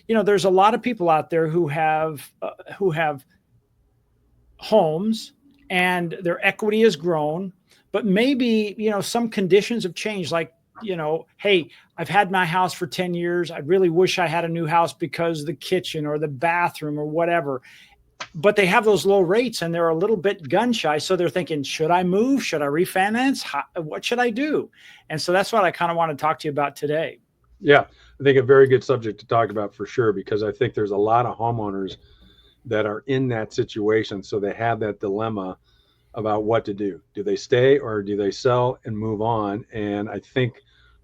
there's a lot of people out there who have homes and their equity has grown, but maybe, some conditions have changed. Like, hey, I've had my house for 10 years. I really wish I had a new house because the kitchen or the bathroom or whatever. But they have those low rates and they're a little bit gun shy. So they're thinking, should I move? Should I refinance? What should I do? And so that's what I kind of want to talk to you about today. Yeah, I think a very good subject to talk about for sure, because I think there's a lot of homeowners that are in that situation. So they have that dilemma about what to do. Do they stay or do they sell and move on? And I think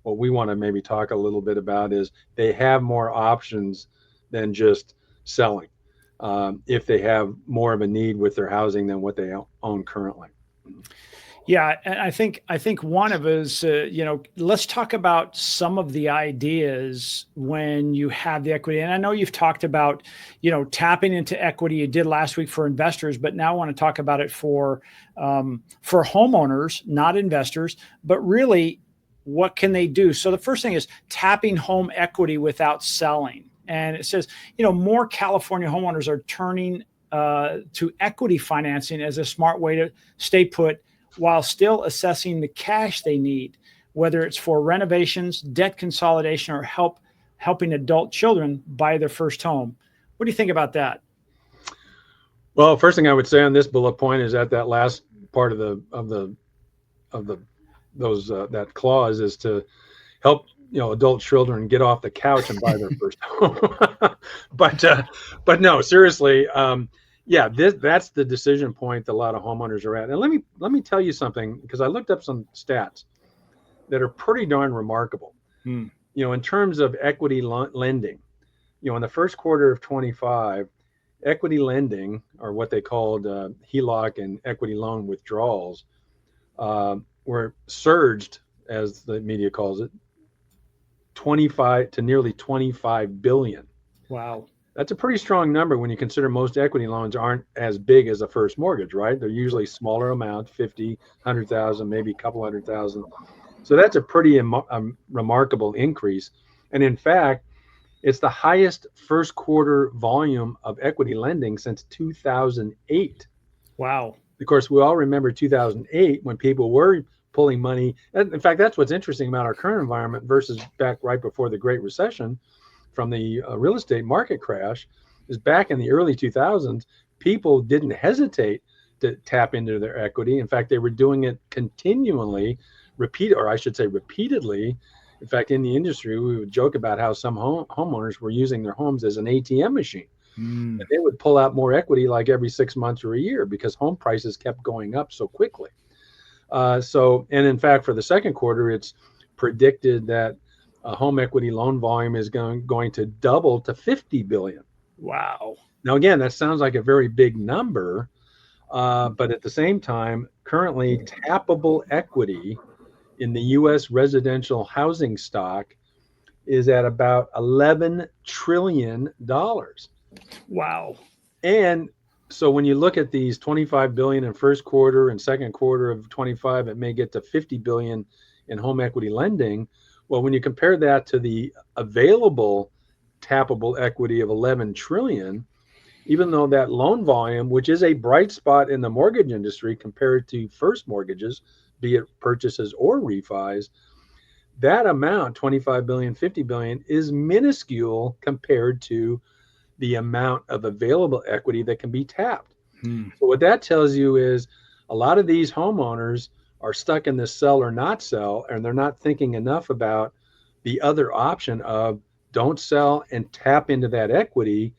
what we want to maybe talk a little bit about is they have more options than just selling, if they have more of a need with their housing than what they own currently. Yeah, and I think one of us, let's talk about some of the ideas when you have the equity. And I know you've talked about, tapping into equity. You did last week for investors, but now I want to talk about it for homeowners, not investors. But really, what can they do? So the first thing is tapping home equity without selling. And it says, more California homeowners are turning to equity financing as a smart way to stay put while still assessing the cash they need, whether it's for renovations, debt consolidation, or helping adult children buy their first home. What do you think about that? Well, first thing I would say on this bullet point is that last part of that clause is to help adult children get off the couch and buy their first home. but no, seriously, yeah, that's the decision point that a lot of homeowners are at. And let me tell you something, because I looked up some stats that are pretty darn remarkable. In terms of equity lending, in the first quarter of 25, equity lending, or what they called HELOC and equity loan withdrawals, were surged, as the media calls it, 25 to nearly 25 billion. Wow. That's a pretty strong number when you consider most equity loans aren't as big as a first mortgage, right? They're usually smaller amount, 50, 100,000, maybe a couple 100,000. So that's a pretty remarkable increase. And in fact, it's the highest first quarter volume of equity lending since 2008. Wow. Of course, we all remember 2008 when people were pulling money. In fact, that's what's interesting about our current environment versus back right before the Great Recession from the real estate market crash, is back in the early 2000s, people didn't hesitate to tap into their equity. In fact, they were doing it continually, repeatedly. In fact, in the industry, we would joke about how some homeowners were using their homes as an ATM machine. And they would pull out more equity like every 6 months or a year because home prices kept going up so quickly. And in fact, for the second quarter, it's predicted that home equity loan volume is going to double to 50 billion. Wow. Now, again, that sounds like a very big number, but at the same time, currently tappable equity in the U.S. residential housing stock is at about $11 trillion. Wow. And so when you look at these 25 billion in first quarter and second quarter of 25, it may get to 50 billion in home equity lending. Well, when you compare that to the available tappable equity of 11 trillion, even though that loan volume, which is a bright spot in the mortgage industry compared to first mortgages, be it purchases or refis, that amount, 25 billion, 50 billion, is minuscule compared to the amount of available equity that can be tapped. So what that tells you is a lot of these homeowners are stuck in this sell or not sell, and they're not thinking enough about the other option of don't sell and tap into that equity,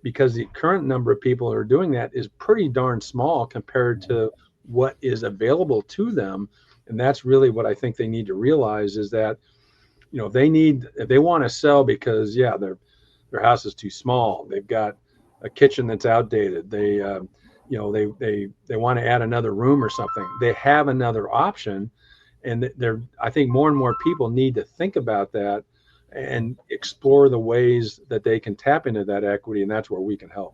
because the current number of people who are doing that is pretty darn small compared to what is available to them. And that's really what I think they need to realize, is that, if they want to sell because, yeah, their house is too small, they've got a kitchen that's outdated, they want to add another room or something, they have another option. And I think more and more people need to think about that and explore the ways that they can tap into that equity, and that's where we can help.